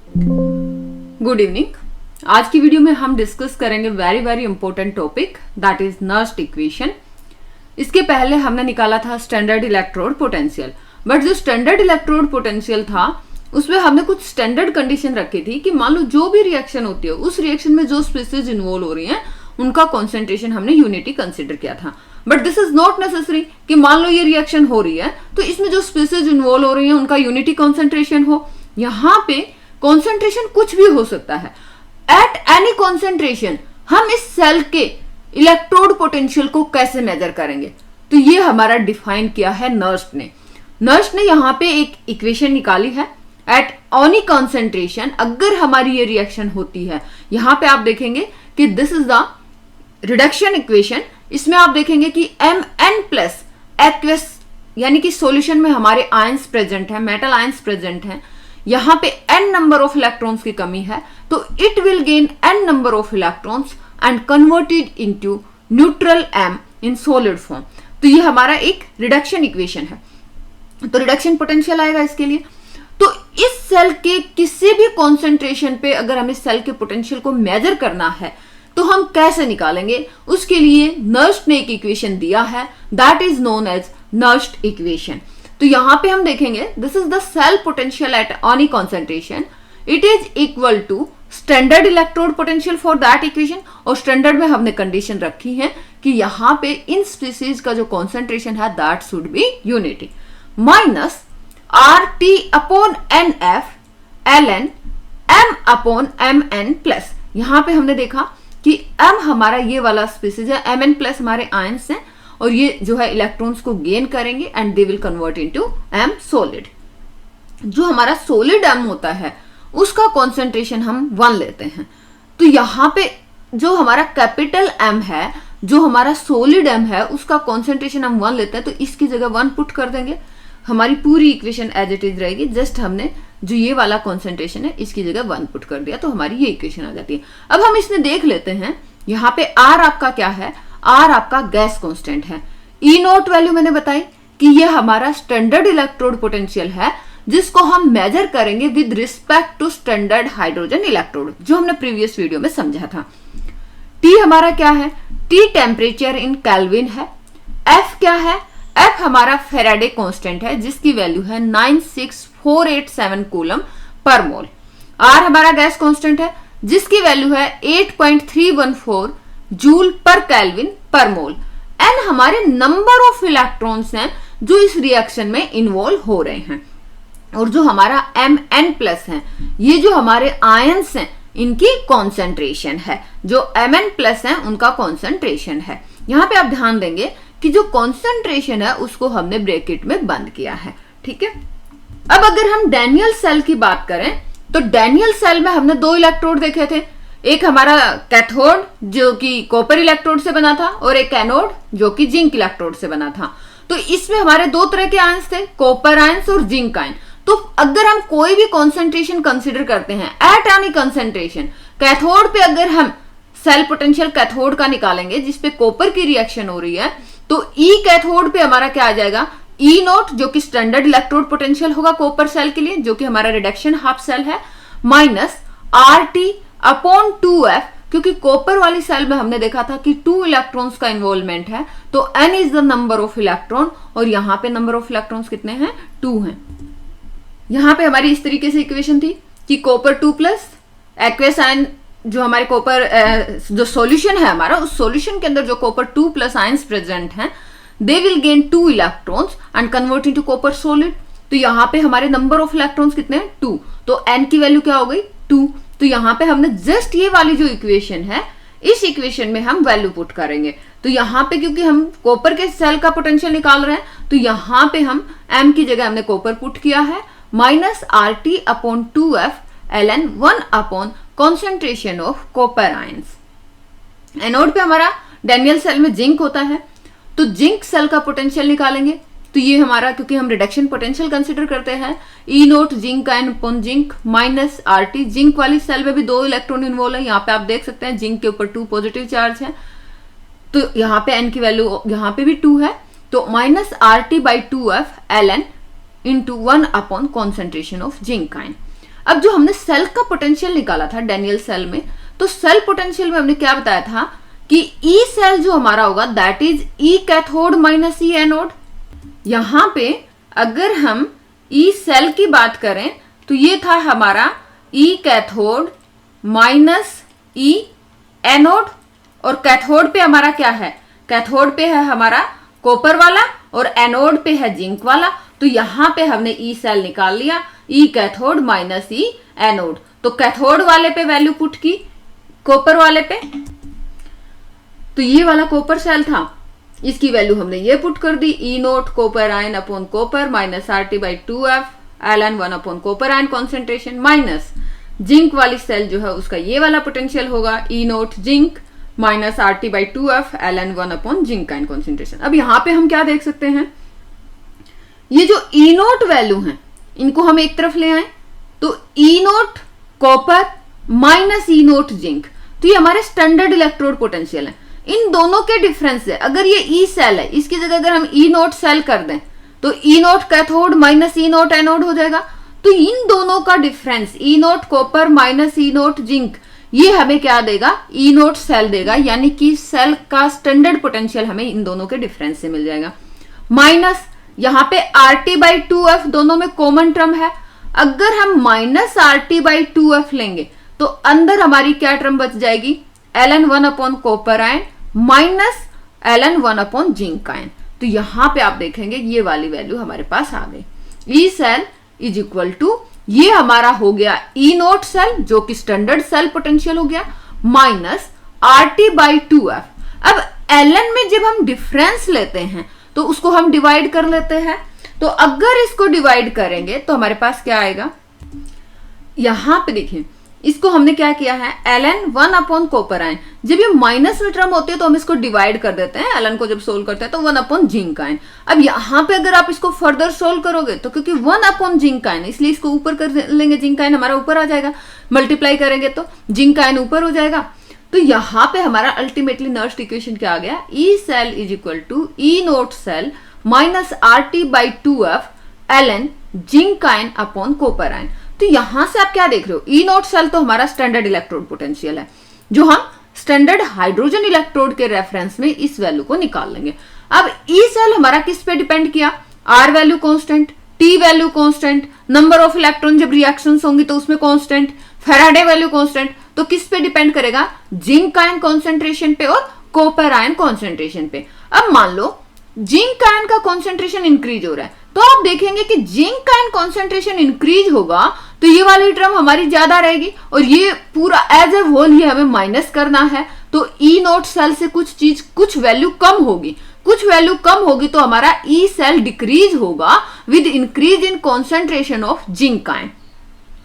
Good evening. आज की video में हम डिस्कस करेंगे very important topic that is Nernst equation. इसके पहले हमने निकाला था स्टैंडर्ड इलेक्ट्रोड पोटेंशियल, बट जो स्टैंडर्ड इलेक्ट्रोड पोटेंशियल था उसमें हमने कुछ स्टैंडर्ड कंडीशन रखी थी कि मान लो जो भी रिएक्शन होती है उस रिएक्शन में जो स्पीसीज इन्वॉल्व हो रही हैं उनका कॉन्सेंट्रेशन हमने यूनिटी कंसिडर किया था। But this is not necessary कि मान लो ये रिएक्शन हो रही है तो इसमें जो स्पीसीज इन्वॉल्व हो रही हैं उनका यूनिटी कॉन्सेंट्रेशन हो। यहाँ पे कॉन्सेंट्रेशन कुछ भी हो सकता है। एट एनी कॉन्सेंट्रेशन हम इस सेल के इलेक्ट्रोड पोटेंशियल को कैसे मेजर करेंगे, तो ये हमारा डिफाइन किया है नर्स्ट ने। नर्स्ट ने यहाँ पे एक इक्वेशन निकाली है। एट एनी कॉन्सेंट्रेशन अगर हमारी ये रिएक्शन होती है, यहाँ पे आप देखेंगे कि this is the reduction equation. इसमें आप देखेंगे कि Mn प्लस एक्वस यानी कि सॉल्यूशन में हमारे आयंस प्रेजेंट है, मेटल आयंस प्रेजेंट हैं। यहां पे n नंबर ऑफ इलेक्ट्रॉन्स की कमी है तो it will gain n number of electrons and converted into neutral m in solid form. तो ये हमारा एक रिडक्शन इक्वेशन है। तो रिडक्शन पोटेंशियल आएगा इसके लिए। तो इस सेल के किसी भी कॉन्सेंट्रेशन पे अगर हमें सेल के पोटेंशियल को मेजर करना है तो हम कैसे निकालेंगे, उसके लिए नर्स्ट ने एक इक्वेशन दिया है that is known as Nernst equation. तो यहां पे हम देखेंगे this is the cell potential at any concentration, it is equal to standard electrode potential for that equation. और स्टैंडर्ड में हमने कंडीशन रखी है कि यहां पे इन स्पीसीज का जो कॉन्सेंट्रेशन है that should be unity minus RT upon NF ln M upon MN plus. यहां पे हमने देखा कि M हमारा ये वाला स्पीसीज है, Mn प्लस हमारे आयंस हैं और ये जो है इलेक्ट्रॉन्स को गेन करेंगे and they will convert into M solid. जो हमारा सॉलिड M होता है उसका कॉन्सेंट्रेशन हम 1 लेते हैं। तो यहाँ पे जो हमारा कैपिटल M है, जो हमारा सॉलिड M है, उसका कॉन्सेंट्रेशन हम 1 लेते हैं। तो इसकी जगह 1 पुट कर देंगे, हमारी पूरी इक्वेशन एज इट इज रहेगी। जस्ट हमने जो ये वाला कॉन्सेंट्रेशन है इसकी जगह 1 पुट कर दिया तो हमारी ये इक्वेशन आ जाती है। अब हम इसमें देख लेते हैं यहाँ पे R आपका क्या है। R आपका गैस कांस्टेंट है। E नोट वैल्यू मैंने बताई कि ये हमारा स्टैंडर्ड इलेक्ट्रोड पोटेंशियल है जिसको हम मेजर करेंगे with respect to standard hydrogen electrode, जो हमने प्रीवियस वीडियो में समझा था। T हमारा क्या है, T टेम्परेचर इन केल्विन है। F क्या है, F हमारा फेराडे कांस्टेंट है जिसकी वैल्यू है 96487 कूलम पर मोल। R हमारा गैस कांस्टेंट है जिसकी वैल्यू है 8.314 जूल पर केल्विन पर मोल। N हमारे नंबर ऑफ इलेक्ट्रॉन्स हैं जो इस रिएक्शन में इन्वॉल्व हो रहे हैं। और जो हमारा Mn प्लस है, ये जो हमारे आयंस हैं इनकी कॉन्सेंट्रेशन है। जो Mn प्लस है उनका कॉन्सेंट्रेशन है। यहाँ पे आप ध्यान देंगे कि जो कॉन्सेंट्रेशन है उसको हमने ब्रैकेट में बंद किया है, ठीक है। अब अगर हम डैनियल सेल की बात करें तो डैनियल सेल में हमने 2 इलेक्ट्रोड देखे थे। एक हमारा कैथोड जो कि कॉपर इलेक्ट्रोड से बना था और एक एनोड जो कि जिंक इलेक्ट्रोड से बना था। तो इसमें हमारे 2 तरह के आयंस थे, कॉपर आयंस और जिंक आयन। तो अगर हम कोई भी कॉन्सेंट्रेशन कंसिडर करते हैं एट एनी कॉन्सेंट्रेशन, कैथोड पे अगर हम सेल पोटेंशियल कैथोड का निकालेंगे जिसपे कॉपर की रिएक्शन हो रही है तो ई कैथोड पे हमारा क्या आ जाएगा, ई नोट जो कि स्टैंडर्ड इलेक्ट्रोड पोटेंशियल होगा कॉपर सेल के लिए जो कि हमारा रिडक्शन हाफ सेल है, माइनस RT अपॉन 2F, क्योंकि कॉपर वाली सेल में हमने देखा था कि 2 इलेक्ट्रॉन्स का इन्वॉल्वमेंट है तो N is the number of electron और यहाँ पे नंबर ऑफ इलेक्ट्रॉन्स कितने हैं, 2 हैं। यहाँ पे हमारी इस तरीके से इक्वेशन थी कि कॉपर 2 प्लस एक्वस आयन जो हमारे कॉपर जो सॉल्यूशन है हमारा, उस सॉल्यूशन के अंदर जो कॉपर 2 प्लस आयंस प्रेजेंट हैं they will gain 2 electrons and convert into copper solid. तो यहाँ पे हमारे नंबर ऑफ इलेक्ट्रॉन्स कितने हैं, 2। तो N की वैल्यू क्या हो गई, 2। तो यहाँ पे हमने जस्ट ये वाली जो इक्वेशन है इस इक्वेशन में हम वैल्यू पुट करेंगे। तो यहाँ पे क्योंकि हम कॉपर के सेल का पोटेंशियल निकाल रहे हैं तो यहाँ पे हम M की जगह हमने कॉपर पुट किया है minus RT upon 2F ln 1 upon concentration of copper ions. Anode पे हमारा डैनियल सेल में जिंक होता है तो जिंक सेल का पोटेंशियल निकालेंगे। तो ये हमारा क्योंकि हम रिडक्शन पोटेंशियल कंसिडर करते हैं, E nought zinc ion upon zinc minus RT। Zinc वाली सेल में भी 2 इलेक्ट्रॉन इन्वॉल्व है। यहाँ पे आप देख सकते हैं जिंक के ऊपर 2 पॉजिटिव चार्ज है तो यहाँ पे N की वैल्यू यहाँ पे भी 2 है तो minus RT by 2F ln into 1 upon concentration of zinc ion. अब जो हमने सेल का पोटेंशियल निकाला था डैनियल सेल में, तो सेल पोटेंशियल में हमने क्या बताया था कि ई सेल जो हमारा होगा that is E cathode minus E anode. यहां पे अगर हम ई सेल की बात करें तो ये था हमारा ई कैथोड माइनस ई एनोड, और कैथोड पे हमारा क्या है, कैथोड पे है हमारा कॉपर वाला और एनोड पे है जिंक वाला। तो यहां पे हमने ई सेल निकाल लिया, ई कैथोड माइनस ई एनोड। तो कैथोड वाले पे वैल्यू पुट की कॉपर वाले पे, तो ये वाला कॉपर सेल था, इसकी वैल्यू हमने ये पुट कर दी, E nought copper ion upon copper minus R T by 2f L one upon copper ion concentration minus zinc वाली सेल जो है उसका ये वाला पोटेंशियल होगा E nought zinc minus R T by 2f L one upon zinc ion concentration. अब यहां पे हम क्या देख सकते हैं, ये जो ई नोट वैल्यू है इनको हम एक तरफ ले आए, तो ई नोट कॉपर माइनस ई नोट जिंक, तो ये हमारे स्टैंडर्ड इलेक्ट्रोड पोटेंशियल है। इन दोनों के डिफरेंस से अगर ये ई सेल है, इसकी जगह अगर हम ई नोट सेल कर दें तो ई नोट कैथोड माइनस ई नोट एनोड हो जाएगा। तो इन दोनों का डिफरेंस ई नोट कॉपर माइनस ई नोट जिंक, ये हमें क्या देगा, ई नोट सेल देगा, यानी कि सेल का स्टैंडर्ड पोटेंशियल हमें इन दोनों के डिफरेंस से मिल जाएगा। माइनस यहां पे आर टी बाई 2f दोनों में कॉमन टर्म है, अगर हम minus R T by 2f लेंगे तो अंदर हमारी क्या टर्म बच जाएगी, L one upon copper ion minus L one upon zinc ion. तो यहां पे आप देखेंगे ये वाली वैल्यू हमारे पास आ गई, E cell is equal to ये हमारा हो गया ई नोट सेल जो कि स्टैंडर्ड सेल पोटेंशियल हो गया minus R T by 2f। अब एलन में जब हम डिफरेंस लेते हैं तो उसको हम डिवाइड कर लेते हैं, तो अगर इसको डिवाइड करेंगे तो हमारे पास क्या आएगा, यहां पे देखिए इसको हमने क्या किया है, ln one upon copper ion, जब ये माइनस में टर्म होती है तो हम इसको डिवाइड कर देते हैं, एलन को जब सोल्व करते हैं तो वन अपॉन जिंक आयन। अब यहां पे अगर आप इसको फर्दर सोल्व करोगे तो क्योंकि वन अपॉन जिंक आयन इसलिए इसको ऊपर कर लेंगे, जिंक आयन हमारा ऊपर आ जाएगा, मल्टीप्लाई करेंगे तो जिंक आयन ऊपर हो जाएगा। तो यहां पे हमारा अल्टीमेटली नर्स्ट इक्वेशन क्या आ गया, E cell is equal to E naught cell minus R T by 2f ln zinc ion upon copper ion. तो यहां से आप क्या देख रहे हो, ई नोट सेल तो हमारा स्टैंडर्ड इलेक्ट्रोड पोटेंशियल है, जो हम स्टैंडर्ड हाइड्रोजन इलेक्ट्रोड के रेफरेंस में इस वैल्यू को निकाल लेंगे। अब ई सेल हमारा किस पे डिपेंड किया, R value constant, T value constant, number of electron जब रिएक्शंस होंगी तो उसमें कांस्टेंट, फैराडे वैल्यू कांस्टेंट, तो किस पे डिपेंड करेगा, जिंक आयन कॉन्सेंट्रेशन पे और कॉपर आयन कॉन्सेंट्रेशन पे। अब मान लो जिंक आयन का कॉन्सेंट्रेशन इंक्रीज हो रहा है, तो आप देखेंगे कि जिंक आयन कॉन्सेंट्रेशन इंक्रीज होगा तो ये वाली टर्म हमारी ज्यादा रहेगी और ये पूरा एज ए होल ये हमें माइनस करना है। तो ई नोट सेल से कुछ वैल्यू कम होगी, कुछ वैल्यू कम होगी तो हमारा ई सेल डिक्रीज होगा with increase in concentration of zinc ion.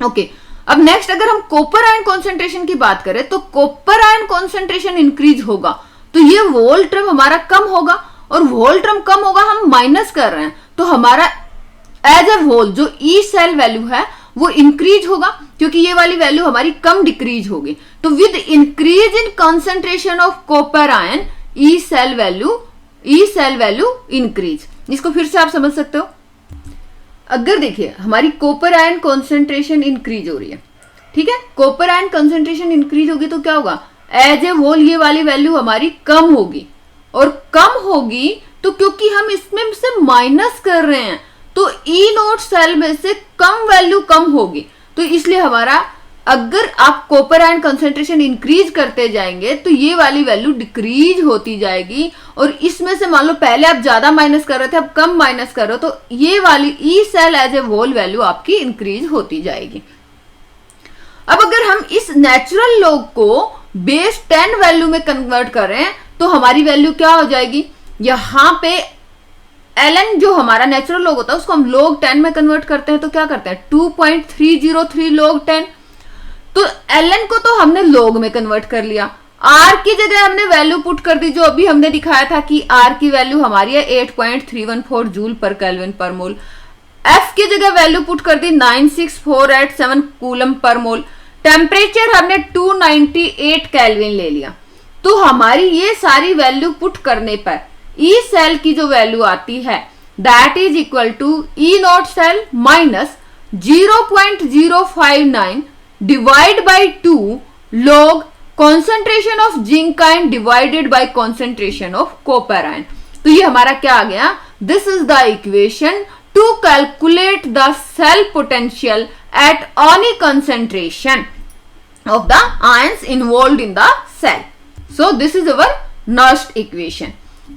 Okay, अब नेक्स्ट अगर हम कॉपर आयन कॉन्सेंट्रेशन की बात करें तो कॉपर आयन कॉन्सेंट्रेशन इंक्रीज होगा तो ये वोल टर्म हमारा कम होगा, और वोल टर्म कम होगा, हम माइनस कर रहे हैं तो हमारा एज ए होल जो ई सेल वैल्यू है वो इंक्रीज होगा, क्योंकि ये वाली वैल्यू हमारी कम डिक्रीज होगी। तो with increase in concentration of copper ion E cell value increase. इसको फिर से आप समझ सकते हो, अगर देखिए हमारी कॉपर आयन कॉन्सेंट्रेशन इंक्रीज हो रही है, ठीक है, कॉपर आयन कॉन्सेंट्रेशन इंक्रीज होगी तो क्या होगा, एज ए होल ये वाली वैल्यू हमारी कम होगी, और कम होगी तो क्योंकि हम इसमें से माइनस कर रहे हैं तो ई नोट सेल में से कम वैल्यू कम होगी, तो इसलिए हमारा अगर आप कॉपर आयन कंसंट्रेशन इंक्रीज करते जाएंगे तो ये वाली वैल्यू डिक्रीज होती जाएगी, और इसमें से मान लो पहले आप ज्यादा माइनस कर रहे थे अब कम माइनस कर रहे हो तो ये वाली E cell as a whole value आपकी इंक्रीज होती जाएगी। अब अगर हम इस नेचुरल लॉग को बेस 10 वैल्यू में कन्वर्ट करें तो हमारी वैल्यू क्या हो जाएगी, यहां पे ln जो हमारा नेचुरल लॉग होता है उसको हम log 10 में कन्वर्ट करते हैं तो क्या करते हैं 2.303 log 10, तो ln को तो हमने log में कन्वर्ट कर लिया, r की जगह हमने वैल्यू पुट कर दी जो अभी हमने दिखाया था कि r की वैल्यू हमारी है 8.314 जूल पर केल्विन पर मोल, f की जगह वैल्यू पुट कर दी 96487 कूलम पर मोल, टेम्परेचर हमने 298 केल्विन ले लिया। तो हमारी ये सारी वैल्यू पुट करने पर ई सेल की जो वैल्यू आती है that is equal to E naught cell minus 0.059 divide by 2 log concentration of zinc ion divided by concentration of copper ion. तो ये हमारा क्या आ गया, this is the equation to calculate the cell potential at any concentration of the ions involved in the cell. So this is our Nernst equation.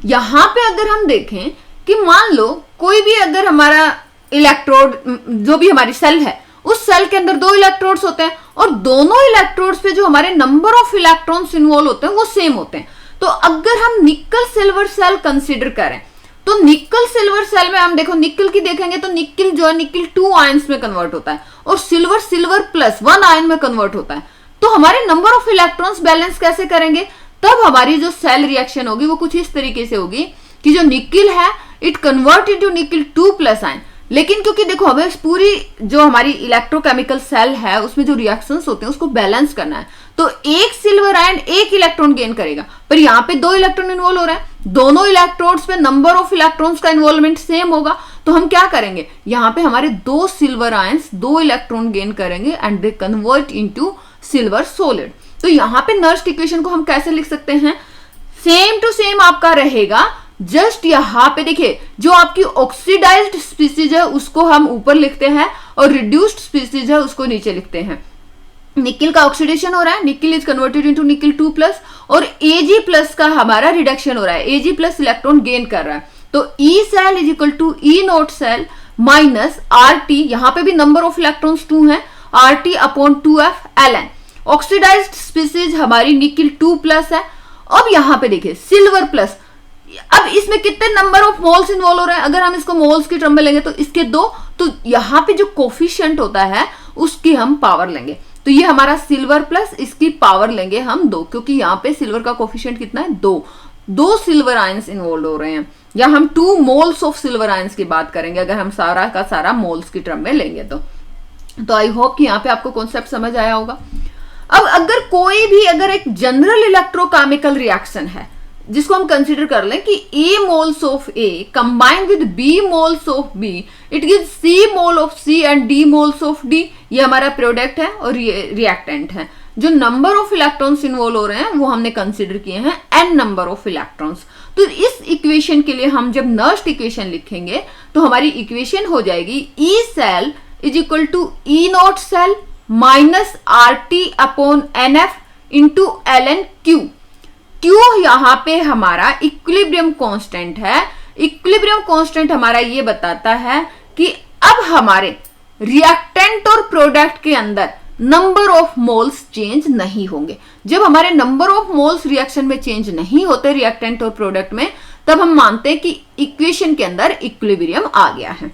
यहां पे अगर हम देखें कि मान लो कोई भी अगर हमारा इलेक्ट्रोड, जो भी हमारी सेल है, उस सेल के अंदर 2 इलेक्ट्रोड्स होते हैं और दोनों इलेक्ट्रोड्स पे जो हमारे नंबर ऑफ इलेक्ट्रॉन्स इन्वॉल्व होते हैं वो सेम होते हैं। तो अगर हम निकल सिल्वर सेल कंसिडर करें तो निकल सिल्वर सेल में हम देखो निकल की देखेंगे तो निकल जो है निकल 2 आयंस में कन्वर्ट होता है और सिल्वर सिल्वर प्लस 1 आयन में कन्वर्ट होता है। तो हमारे नंबर ऑफ इलेक्ट्रॉन्स बैलेंस कैसे करेंगे, तब हमारी जो सेल रिएक्शन होगी वो कुछ इस तरीके से होगी कि जो निकल है इट कन्वर्ट इनटू निकल 2 प्लस आयन। लेकिन क्योंकि देखो हमें पूरी जो हमारी इलेक्ट्रोकेमिकल सेल है उसमें जो रिएक्शंस होते हैं उसको बैलेंस करना है, तो एक सिल्वर आयन 1 इलेक्ट्रॉन गेन करेगा, पर यहाँ पे 2 इलेक्ट्रॉन इन्वॉल्व हो रहे हैं, दोनों इलेक्ट्रोड्स पे नंबर ऑफ इलेक्ट्रॉन्स का इन्वॉल्वमेंट सेम होगा। तो हम क्या करेंगे, यहाँ पे हमारे 2 सिल्वर आयंस 2 इलेक्ट्रॉन गेन करेंगे and they convert into silver solid. तो यहाँ पे नर्स्ट इक्वेशन को हम कैसे लिख सकते हैं, सेम टू सेम आपका रहेगा, जस्ट यहाँ पे देखिए जो आपकी ऑक्सीडाइज्ड स्पीसीज है उसको हम ऊपर लिखते हैं और रिड्यूस्ड स्पीसीज है उसको नीचे लिखते हैं। निकल का ऑक्सीडेशन हो रहा है, निकल इज कन्वर्टेड इनटू निकल 2 प्लस, और Ag प्लस का हमारा रिडक्शन हो रहा है, Ag प्लस इलेक्ट्रॉन गेन कर रहा है। तो E cell is equal to E naught cell minus RT, यहाँ पे भी नंबर ऑफ इलेक्ट्रॉन्स 2 है, RT upon 2F Ln। Oxidised species हमारी निकल 2 प्लस है। अब यहाँ पे देखिए सिल्वर प्लस, अब इसमें कितने नंबर ऑफ मोल्स इन्वॉल्व हो रहे हैं, अगर हम इसको मोल्स की टर्म में लेंगे तो इसके 2, तो यहाँ पे जो कोफिशिएंट होता है उसकी हम पावर लेंगे, तो ये हमारा सिल्वर प्लस इसकी पावर लेंगे हम 2, क्योंकि यहाँ पे सिल्वर का कोफिशिएंट कितना है 2 सिल्वर आयंस इन्वॉल्व हो रहे हैं, या हम 2 मोल्स ऑफ सिल्वर आयंस की बात करेंगे अगर हम सारा का सारा मोल्स की टर्म में लेंगे तो आई होप कि यहाँ पे आपको कॉन्सेप्ट समझ आया होगा। अब अगर कोई भी अगर एक जनरल इलेक्ट्रोकेमिकल रिएक्शन है जिसको हम कंसीडर कर लें कि A moles of A combine with B moles of B, it gives C mole of C and D moles of D, ये हमारा प्रोडक्ट है और ये रिएक्टेंट है। जो नंबर ऑफ इलेक्ट्रॉन्स इन्वॉल्व हो रहे हैं वो हमने कंसीडर किए हैं n नंबर ऑफ इलेक्ट्रॉन्स। तो इस इक्वेशन के लिए हम जब नर्स्ट इक्वेशन लिखेंगे तो हमारी इक्वेशन हो जाएगी E cell is equal to E naught cell minus RT upon NF into Ln Q। Q यहाँ पे हमारा इक्विलिब्रियम कांस्टेंट है। इक्विलिब्रियम कांस्टेंट हमारा ये बताता है कि अब हमारे रिएक्टेंट और प्रोडक्ट के अंदर नंबर ऑफ मोल्स चेंज नहीं होंगे। जब हमारे नंबर ऑफ मोल्स रिएक्शन में चेंज नहीं होते रिएक्टेंट और प्रोडक्ट में, तब हम मानते हैं कि इक्वेशन के अंदर इक्विलिब्रियम आ गया है।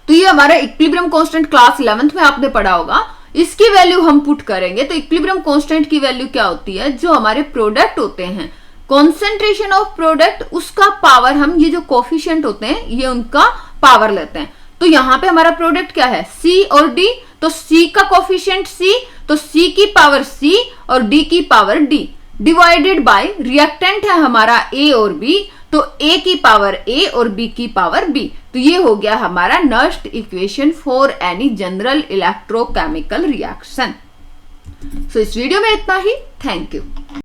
तो ये हमारा इक्विलिब्रियम कांस्टेंट क्लास 11th में आपने पढ़ा होगा, इसकी वैल्यू हम पुट करेंगे तो इक्विलिब्रियम कांस्टेंट की वैल्यू क्या होती है, जो हमारे प्रोडक्ट होते हैं कॉन्सेंट्रेशन ऑफ प्रोडक्ट उसका पावर, हम ये जो कोफिशिएंट होते हैं ये उनका पावर लेते हैं। तो यहाँ पे हमारा प्रोडक्ट क्या है C और D, तो C का कोफिशिएंट C, तो C की पावर C और D की power D divided by reactant है हमारा A और B, तो A की पावर A और B की पावर B। तो ये हो गया हमारा Nernst equation for any general electrochemical reaction. So इस वीडियो में इतना ही। Thank you.